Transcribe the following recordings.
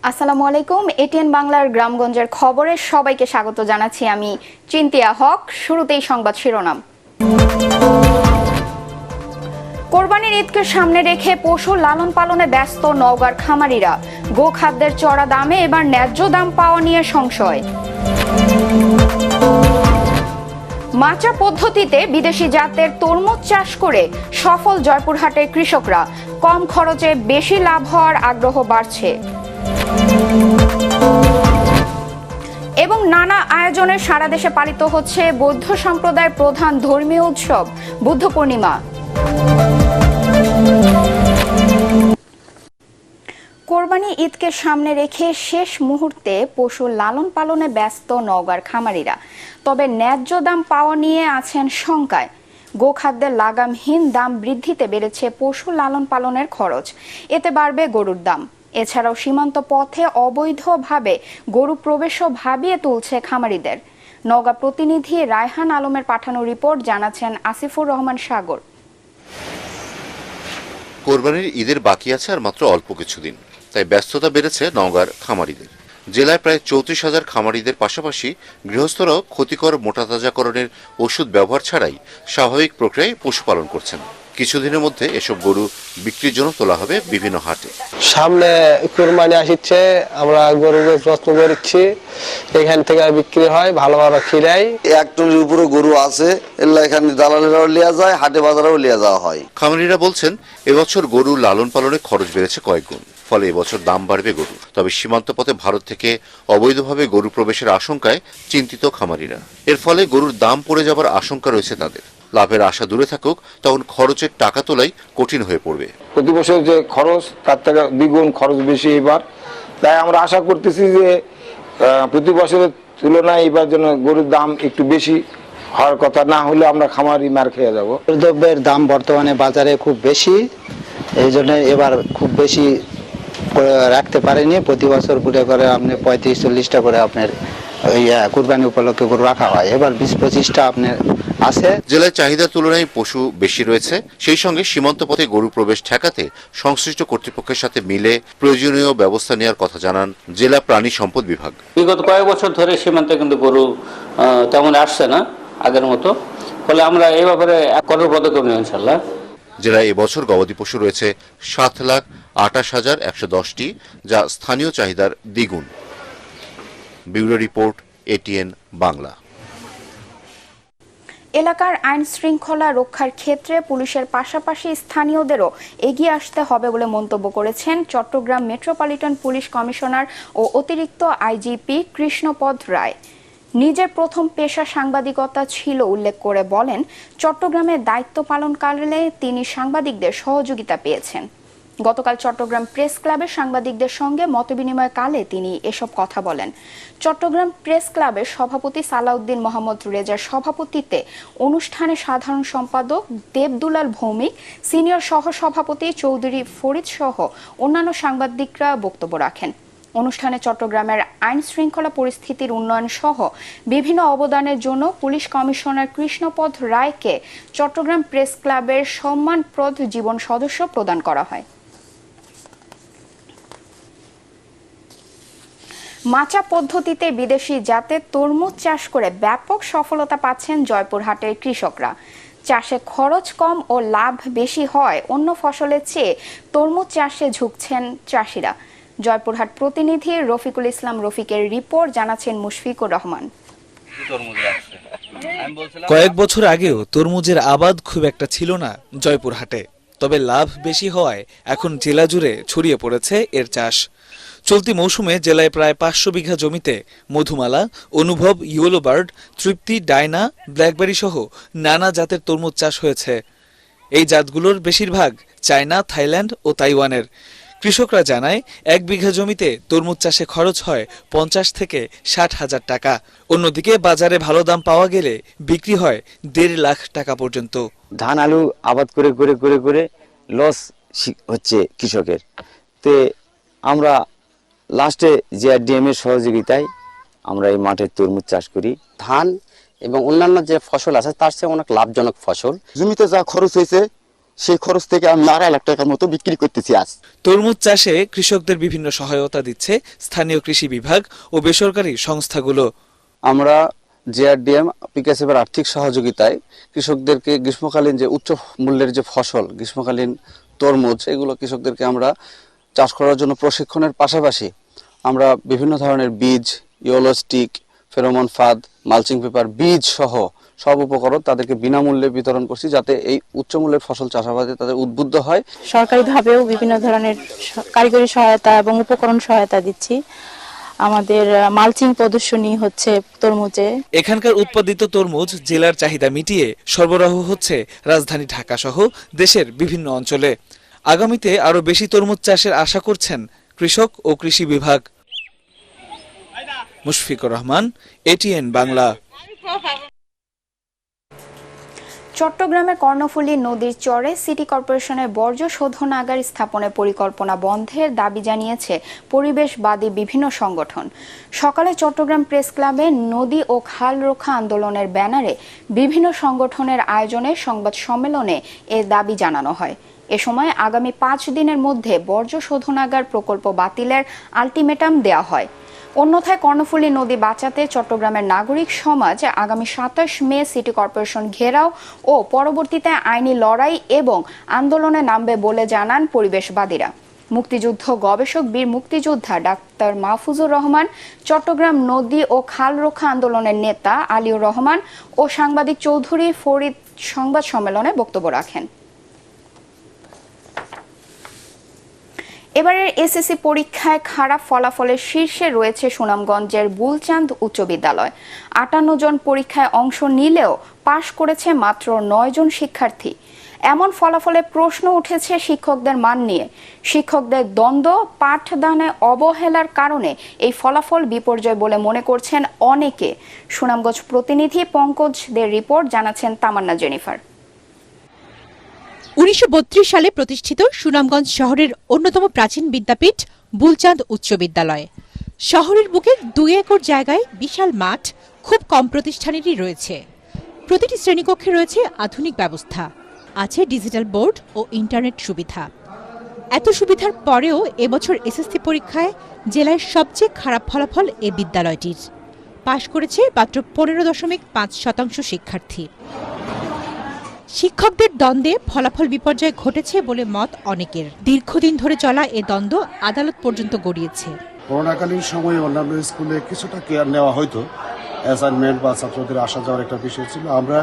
আসসালামু আলাইকুম। এটিএন বাংলার গ্রামগঞ্জের খবরে সবাইকে স্বাগত জানাচ্ছি আমি চিন্তিয়া হক। শুরুতেই সংবাদ শিরোনাম। কোরবানির ঈদকে সামনে রেখে পশু লালন পালনে ব্যস্ত নওগাঁর খামারিরা। গোখাদ্যের চড়া দামে এবার ন্যায্য দাম পাওয়া নিয়ে সংশয়। মাচা পদ্ধতিতে বিদেশি জাতের তরমুজ চাষ করে সফল জয়পুরহাটের কৃষকরা। কম খরচে বেশি লাভ হওয়ার আগ্রহ বাড়ছে। এবং নানা আয়োজনে সারা দেশে পালিত হচ্ছে বৌদ্ধ সম্প্রদায়ের প্রধান ধর্মীয় উৎসব বুদ্ধ পূর্ণিমা। কোরবানি ঈদকে সামনে রেখে শেষ মুহূর্তে পশু লালন পালনে ব্যস্ত নওগাঁর খামারিরা। তবে ন্যায্য দাম পাওয়া নিয়ে আছেন শঙ্কায়। গোখাদ্যের লাগামহীন দাম বৃদ্ধিতে বেড়েছে পশু লালন পালনের খরচ, এতে বাড়বে গরুর দাম। এছাড়াও সীমান্ত পথে অবৈধভাবে গরু প্রবেশও ভাবিয়ে তুলছে খামারিদের। নওগাঁ প্রতিনিধি রায়হান আলমের পাঠানো রিপোর্ট জানাচ্ছেন আসিফুর রহমান সাগর। কোরবানির ঈদের বাকি আছে আর মাত্র অল্প কিছুদিন, তাই ব্যস্ততা বেড়েছে নওগাঁর খামারিদের। জেলায় প্রায় 34,000 খামারিদের পাশাপাশি গৃহস্থরাও ক্ষতিকর মোটাতাজাকরণের ওষুধ ব্যবহার ছাড়াই স্বাভাবিক প্রক্রিয়ায় পশুপালন করছেন। কিছুদিনের মধ্যে এসব গরু বিক্রির জন্য তোলা হবে বিভিন্ন হাটে। সামনে কোরবানি আসছে, আমরা গরুকে যত্ন করছি, এখান থেকে বিক্রি হয় ভালো ভালো খিরাই। 1 টনের উপরে গরু আছে, এগুলা এখানে দালালেরাও লিয়া যায়, হাটে বাজারেও লিয়া যাওয়া হয়। খামারিরা বলছেন এবছর গরু লালন পালনে খরচ বেড়েছে কয়েক গুণ, ফলে এবছর দাম বাড়বে গরু। তবে সীমান্ত পথে ভারত থেকে অবৈধভাবে গরু প্রবেশের আশঙ্কায় চিন্তিত খামারিরা। এর ফলে গরুর দাম পড়ে যাবার আশঙ্কা রয়েছে তাদের। লাভের আশা দূরে থাকুক, তখন খরচের টাকা তোলাই কঠিন হয়ে পড়বে। প্রতি বছর যে খরচ তার থেকে দ্বিগুণ খরচ বেশি এবার, তাই আমরা আশা করতেছি যে প্রতি বছরের তুলনায় এবার যেন গরুর দাম একটু বেশি হওয়ার কথা, না হলে আমরা খামারি মার খেয়ে যাবো। দ্রব্যের দাম বর্তমানে বাজারে খুব বেশি, এই জন্য এবার খুব বেশি রাখতে পারেনি। প্রতি বছর করে আপনি 35-40টা করে আপনার কুরবানি উপলক্ষে গরু রাখা হয়, এবার 20-25টা আপনার আছে। জেলায় চাহিদার তুলনায় পশু বেশি রয়েছে, সেই সঙ্গে সীমান্ত পথে গরু প্রবেশ ঠেকাতে সংশ্লিষ্ট কর্তৃপক্ষের সাথে মিলে প্রয়োজনীয় ব্যবস্থা নেওয়ার কথা জানান জেলা প্রাণী সম্পদ বিভাগ। বিগত কয়েক বছর ধরে সীমান্তে কিন্তু গরু তেমন আসছে না আগের মতো, ফলে আমরা এই ব্যাপারে কঠোর পদক্ষেপ নেব ইনশাল্লাহ। জেলায় এবছর গবাদি পশু রয়েছে 7,28,110টি, যা স্থানীয় চাহিদার দ্বিগুণ। Bureau report, ATN Bangla. এলাকার আইন শৃঙ্খলা রক্ষার ক্ষেত্রে পুলিশের পাশাপাশি স্থানীয়দেরও এগিয়ে আসতে হবে বলে মন্তব্য করেছেন চট্টগ্রাম মেট্রোপলিটন পুলিশ কমিশনার ও অতিরিক্ত আইজিপি কৃষ্ণপদ রায়। নিজের প্রথম পেশা সাংবাদিকতা ছিল উল্লেখ করে বলেন, চট্টগ্রামে দায়িত্ব পালনকালে তিনি সাংবাদিকদের সহযোগিতা পেয়েছেন। গতকাল চট্টগ্রাম প্রেস ক্লাবের সাংবাদিকদের সঙ্গে মতবিনিময় কালে তিনি এসব কথা বলেন। চট্টগ্রাম প্রেস ক্লাবের সভাপতি সালাউদ্দিন মোহাম্মদ রেজার সভাপতিত্বে অনুষ্ঠানে সাধারণ সম্পাদক দেবদুলাল ভৌমিক, সিনিয়র সহসভাপতি চৌধুরী ফরিদ সহ অন্যান্য সাংবাদিকরা বক্তব্য রাখেন। অনুষ্ঠানে চট্টগ্রামের আইন শৃঙ্খলা পরিস্থিতির উন্নয়ন সহ বিভিন্ন অবদানের জন্য পুলিশ কমিশনার কৃষ্ণপদ রায়কে চট্টগ্রাম প্রেস ক্লাবের সম্মানপ্রদ জীবন সদস্য প্রদান করা হয়। মাচা পদ্ধতিতে বিদেশি জাতের তরমুজ চাষ করে ব্যাপক সফলতা পাচ্ছেন জয়পুরহাটের কৃষকরা। চাষে খরচ কম ও লাভ বেশি হয় অন্য ফসলের চেয়ে তরমুজ চাষে ঝুঁকছেন চাষিরা। জয়পুরহাট প্রতিনিধি রফিকুল ইসলাম রফিকের রিপোর্ট জানাচ্ছেন মুশফিকুর রহমান। কয়েক বছর আগেও তরমুজের আবাদ খুব একটা ছিল না জয়পুরহাটে, তবে লাভ বেশি হওয়ায় এখন জেলা জুড়ে ছড়িয়ে পড়েছে এর চাষ। চলতি মৌসুমে জেলায় প্রায় 500 বিঘা জমিতে মধুমালা, অনুভব, ইয়েলো বার্ড, তৃপ্তি, ডায়না, ব্ল্যাকবেরি সহ নানা জাতের তরমুজ চাষ হয়েছে। এই জাতগুলোর বেশিরভাগ চায়না, থাইল্যান্ড ও তাইওয়ানের। কৃষকরা জানায় 1 বিঘা জমিতে তরমুজ চাষে খরচ হয় 50 থেকে 60 হাজার টাকা। অন্যদিকে বাজারে ভালো দাম পাওয়া গেলে বিক্রি হয় 1.5 লাখ টাকা পর্যন্ত। ধান আলু আবাদ করে করে করে করে লস হচ্ছে কৃষকের। তে আমরা লাস্টে জিআরডিএম এর সহযোগিতায় আমরা এই মাঠে তরমুজ চাষ করি। ধান এবং অন্যান্য যে ফসল আছে তার চেয়ে অনেক লাভজনক ফসল। জমিতে যা খরচ হয়েছে সেই খরচ থেকে আমি 2.5 লাখ টাকার মতো বিক্রি করতেছি আজ। তরমুজ চাষে কৃষকদের বিভিন্ন সহায়তা দিচ্ছে স্থানীয় কৃষি বিভাগ ও বেসরকারি সংস্থাগুলো। আমরা জেআরডিএম পিকেএসএফের আর্থিক সহযোগিতায় কৃষকদেরকে গ্রীষ্মকালীন যে উচ্চ মূল্যের যে ফসল গ্রীষ্মকালীন তরমুজ, এগুলো কৃষকদেরকে আমরা চাষ করার জন্য প্রশিক্ষণের পাশাপাশি আমরা বিভিন্ন ধরনের বীজ, ইয়েলো স্টিক, ফেরোমন ফাঁদ, মালচিং পেপার, বীজ সহ সব উপকরণ তাদেরকে বিনামূল্যে বিতরণ করছি, যাতে এই উচ্চমূল্যের ফসল চাষাবাদে তাদের উদ্বুদ্ধ হয়। সরকারিভাবেও বিভিন্ন ধরনের কারিগরি সহায়তা এবং উপকরণ সহায়তা দিচ্ছি। আমাদের মালচিং প্রদর্শনী হচ্ছে তরমুজে। এখানকার উৎপাদিত তরমুজ জেলার চাহিদা মিটিয়ে সরবরাহ হচ্ছে রাজধানী ঢাকা সহ দেশের বিভিন্ন অঞ্চলে। আগামীতে আরো বেশি তরমুজ চাষের আশা করছেন কৃষক ও কৃষি বিভাগ। মুশফিকুর রহমান, এটিএন বাংলা। চট্টগ্রামের কর্ণফুলী নদীর চরে সিটি কর্পোরেশনের বর্জ্য শোধনাগার স্থাপনের পরিকল্পনা বন্ধের দাবি জানিয়েছে পরিবেশবাদী বিভিন্ন সংগঠন। সকালে চট্টগ্রাম প্রেস ক্লাবে নদী ও খাল রক্ষা আন্দোলনের ব্যানারে বিভিন্ন সংগঠনের আয়োজনে সংবাদ সম্মেলনে এ দাবি জানানো হয়। এ সময় আগামী 5 দিনের মধ্যে বর্জ্য শোধনাগার প্রকল্প বাতিলের আলটিমেটাম দেওয়া হয়। অন্যথায় কর্ণফুলী নদী বাঁচাতে চট্টগ্রামের নাগরিক সমাজ আগামী 27 মে সিটি কর্পোরেশন ঘেরাও ও পরবর্তীতে আইনি লড়াই এবং আন্দোলনে নামবে বলে জানান পরিবেশবাদীরা। মুক্তিযুদ্ধ গবেষক বীর মুক্তিযোদ্ধা ডাক্তার মাহফুজুর রহমান, চট্টগ্রাম নদী ও খাল রক্ষা আন্দোলনের নেতা আলিউর রহমান ও সাংবাদিক চৌধুরী ফরিদ সংবাদ সম্মেলনে বক্তব্য রাখেন। এবারের এসএসসি পরীক্ষায় খারাপ ফলাফলের শীর্ষে রয়েছে সুনামগঞ্জের বুলচাঁদ উচ্চ বিদ্যালয়। 58 জন পরীক্ষায় অংশ নিলেও পাশ করেছে মাত্র 9 জন শিক্ষার্থী। এমন ফলাফলে প্রশ্ন উঠেছে শিক্ষকদের মান নিয়ে। শিক্ষকদের দ্বন্দ্ব, পাঠদানে অবহেলার কারণে এই ফলাফল বিপর্যয় বলে মনে করছেন অনেকে। সুনামগঞ্জ প্রতিনিধি পঙ্কজ দের রিপোর্ট, জানাচ্ছেন তামান্না জেনিফার। 1932 সালে প্রতিষ্ঠিত সুনামগঞ্জ শহরের অন্যতম প্রাচীন বিদ্যাপীঠ বুলচাঁদ উচ্চ বিদ্যালয়। শহরের বুকে 2 একর জায়গায় বিশাল মাঠ, খুব কম প্রতিষ্ঠানেরই রয়েছে। প্রতিটি শ্রেণীকক্ষে রয়েছে আধুনিক ব্যবস্থা, আছে ডিজিটাল বোর্ড ও ইন্টারনেট সুবিধা। এত সুবিধার পরেও এবছর এসএসসি পরীক্ষায় জেলায় সবচেয়ে খারাপ ফলাফল এ বিদ্যালয়টির। পাশ করেছে মাত্র 15.5% শিক্ষার্থী। শিক্ষকদের দ্বন্দ্বে ফলাফল বিপর্যয় ঘটেছে বলে মত অনেকের। দীর্ঘদিন ধরে চলা এ দ্বন্দ্ব আদালত পর্যন্ত গড়িয়েছে। করোনাকালীন সময়ে অন্যান্য স্কুলে কিছুটা কেয়ার নেওয়া হয়তো, অ্যাসাইনমেন্ট বা ছাত্রদের আসা যাওয়ার একটা বিষয় ছিল। আমরা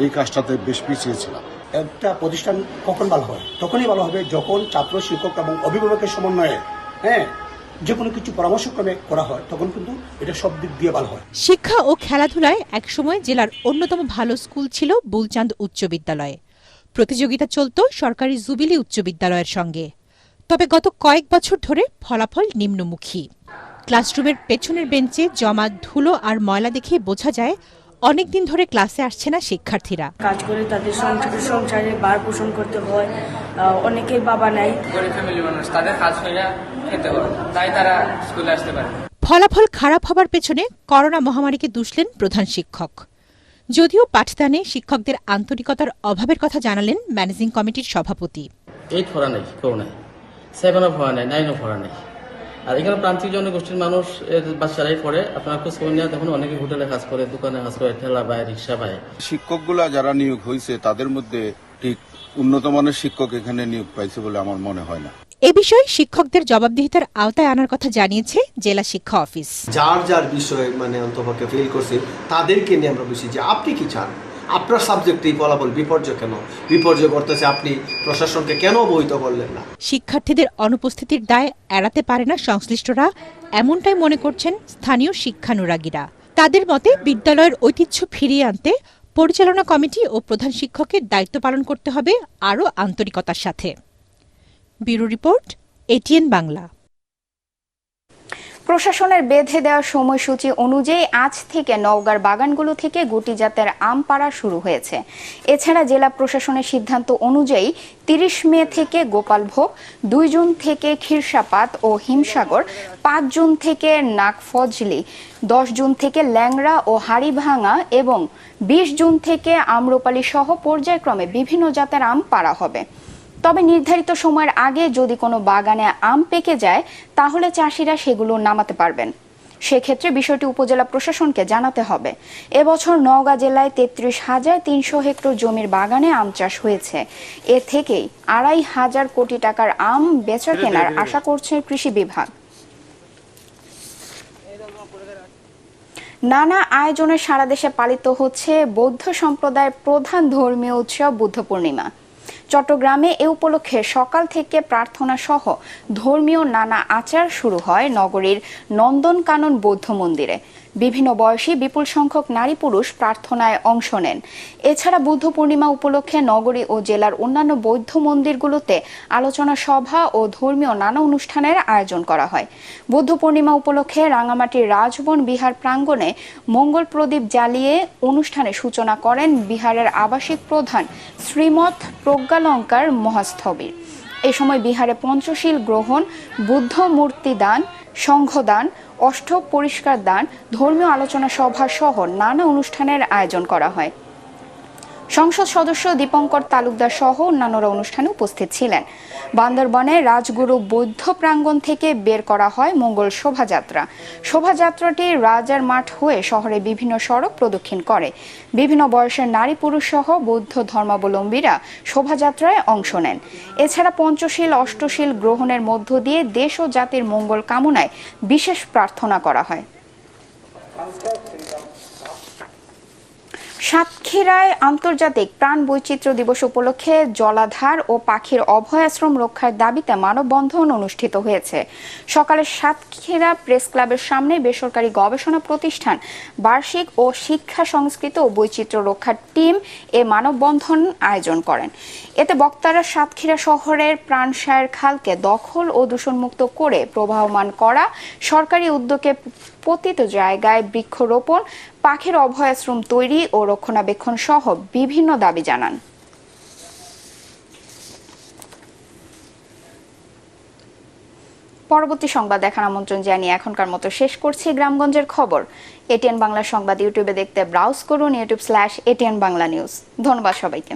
এই কাজটাতে বেশ পিছিয়ে ছিলাম। একটা প্রতিষ্ঠান কখন ভালো হয়? তখনই ভালো হবে যখন ছাত্র, শিক্ষক এবং অভিভাবকের সমন্বয়ে যে কোনো কিছু পরামর্শক্রমে করা হয়, তখন কিন্তু এটা সব দিক দিয়ে ভালো হয়। শিক্ষা ও খেলাধুলায় একসময় জেলার অন্যতম ভালো স্কুল ছিল বুলচাঁদ উচ্চ বিদ্যালয়। প্রতিযোগিতা চলত সরকারি জুবিলি উচ্চ বিদ্যালয়ের সঙ্গে। তবে গত কয়েক বছর ধরে ফলাফল নিম্নমুখী। ক্লাসরুমের পেছনের বেঞ্চে জমা ধুলো আর ময়লা দেখে বোঝা যায় অনেকদিন ধরে ক্লাসে আসছে না শিক্ষার্থীরা। কাজ করে তাদের সংসারে বার পোষণ করতে হয়, অনেকের বাবা নাই, গরিব ফ্যামিলি মানুষ, তাদের কাজ হয়ে খেতে হয়, তাই তারা স্কুলে আসতে পারে। ফলাফল খারাপ হবার পেছনে করোনা মহামারীকে দুষলেন প্রধান শিক্ষক। যদিও পাঠদানে শিক্ষকদের আন্তরিকতার অভাবের কথা জানালেন ম্যানেজিং কমিটির সভাপতি। 8 পড়া নেই, কেউ নাই, 7 পড়া নেই, 9 পড়া নেই। আর এখানে প্রান্তিক জনগোষ্ঠীর মানুষ বাচ্চারাই পড়ে। আপনার খোঁজ খবর নেওয়া দেখুন, অনেকে হোটেলে কাজ করে, দোকানে কাজ করে, ঠেলা বায়, রিক্সা বায়। শিক্ষকগুলা যারা নিয়োগ হয়েছে তাদের মধ্যে ঠিক উন্নত মানের শিক্ষক এখানে নিয়োগ পাইছে বলে আমার মনে হয় না। এ বিষয়ে শিক্ষকদের জবাবদিহিতার আওতায় আনার কথা জানিয়েছে জেলা শিক্ষা অফিস। যার যার বিষয় অন্তপক্ষে ফেল করছে তাদেরকে নিয়ে আমরা বলছি যে আপনি কি চান, আপনার সাবজেক্টে ফলাফল বিপর্যয় কেন বিপর্যয় করতেছে, আপনি প্রশাসনকে কেন অবহিত করলেন না? শিক্ষার্থীদের অনুপস্থিতির দায় এড়াতে পারে না সংশ্লিষ্টরা, এমনটাই মনে করছেন স্থানীয় শিক্ষানুরাগীরা। তাদের মতে বিদ্যালয়ের ঐতিহ্য ফিরিয়ে আনতে পরিচালনা কমিটি ও প্রধান শিক্ষকের দায়িত্ব পালন করতে হবে আরও আন্তরিকতার সাথে। Bureau report, ATN Bangla. প্রশাসনের বেঁধে দেওয়া সময়সূচি অনুযায়ী আজ থেকে নওগাঁর বাগানগুলো থেকে গুটি জাতের আম পাড়া শুরু হয়েছে। এছাড়া জেলা প্রশাসনের সিদ্ধান্ত অনুযায়ী 30 মে থেকে গোপালভোগ, 2 জুন থেকে ক্ষীরসাপাত ও হিমসাগর, 5 জুন থেকে নাগফজলি, 10 জুন থেকে ল্যাংড়া ও হাড়িভাঙা এবং 20 জুন থেকে আম্রপালি সহ পর্যায়ক্রমে বিভিন্ন জাতের আম পাড়া হবে। তবে নির্ধারিত সময়ের আগে যদি কোনো বাগানে আম পেকে যায় তাহলে চাষিরা সেগুলো নামাতে পারবেন। সেক্ষেত্রে বিষয়টি উপজেলা প্রশাসনকে জানাতে হবে। এবছর নওগাঁ জেলায় 33,300 হেক্টর জমির বাগানে আম চাষ হয়েছে। এ থেকেই 2,500 কোটি টাকার আম বেচা কেনার আশা করছে কৃষি বিভাগ। নানা আয়োজনে সারা দেশে পালিত হচ্ছে বৌদ্ধ সম্প্রদায়ের প্রধান ধর্মীয় উৎসব বুদ্ধ পূর্ণিমা। চট্টগ্রামে এ উপলক্ষে সকাল থেকে প্রার্থনা সহ ধর্মীয় নানা আচার শুরু হয় নগরীর নন্দনকানন বৌদ্ধ মন্দিরে। বিভিন্ন বয়সী বিপুল সংখ্যক নারী পুরুষ প্রার্থনায় অংশ নেন। এছাড়া বুদ্ধ পূর্ণিমা উপলক্ষে নগরী ও জেলার অন্যান্য বৌদ্ধ মন্দিরগুলোতে আলোচনা সভা ও ধর্মীয় নানা অনুষ্ঠানের আয়োজন করা হয়। বুদ্ধ পূর্ণিমা উপলক্ষে রাঙামাটির রাজবন বিহার প্রাঙ্গণে মঙ্গল প্রদীপ জ্বালিয়ে অনুষ্ঠানের সূচনা করেন বিহারের আবাসিক প্রধান শ্রীমৎ প্রজ্ঞালঙ্কার মহাস্থবির। এ সময় বিহারে পঞ্চশীল গ্রহণ, বুদ্ধ মূর্তি দান, সংঘদান, অষ্ট পরিষ্কার দান, ধর্মীয় আলোচনা সভা সহ নানা অনুষ্ঠানের আয়োজন করা হয়। সংসদ সদস্য দীপঙ্কর তালুকদার সহ অন্যান্যরা অনুষ্ঠানে উপস্থিত ছিলেন। বান্দরবনে রাজগুরু বৌদ্ধ প্রাঙ্গণ থেকে বের করা হয় মঙ্গল শোভাযাত্রা। শোভাযাত্রাটি রাজার মাঠ হয়ে শহরে বিভিন্ন সড়ক প্রদক্ষিণ করে। বিভিন্ন বয়সের নারী পুরুষ সহ বৌদ্ধ ধর্মাবলম্বীরা শোভাযাত্রায় অংশ নেন। এছাড়া পঞ্চশীল অষ্টশীল গ্রহণের মধ্য দিয়ে দেশ ও জাতির মঙ্গল কামনায় বিশেষ প্রার্থনা করা হয়। সাতক্ষীরায় আন্তর্জাতিক প্রাণ বৈচিত্র্য দিবস উপলক্ষে জলাধার ও পাখির অভয়াশ্রম রক্ষার দাবিতে মানববন্ধন অনুষ্ঠিত হয়েছে। সকালে সাতক্ষীরা প্রেস ক্লাবের সামনে বেসরকারি গবেষণা প্রতিষ্ঠান বার্ষিক ও শিক্ষা সংস্কৃতি ও বৈচিত্র্য রক্ষার টিম এ মানববন্ধন আয়োজন করেন। এতে বক্তারা সাতক্ষীরা শহরের প্রাণসায়ের খালকে দখল ও দূষণমুক্ত করে প্রবাহমান করা, সরকারি উদ্যোগে পতিত জায়গায় বৃক্ষরোপণ, পাখির অভয়াশ্রম তৈরি ও রক্ষণাবেক্ষণ সহ বিভিন্ন দাবি জানান। পরবর্তী সংবাদ দেখার আমন্ত্রণ জানিয়ে এখনকার মতো শেষ করছি গ্রামগঞ্জের খবর। এটিএন বাংলা সংবাদ ইউটিউবে দেখতে ব্রাউজ করুন youtube/ATN বাংলা নিউজ। ধন্যবাদ সবাইকে।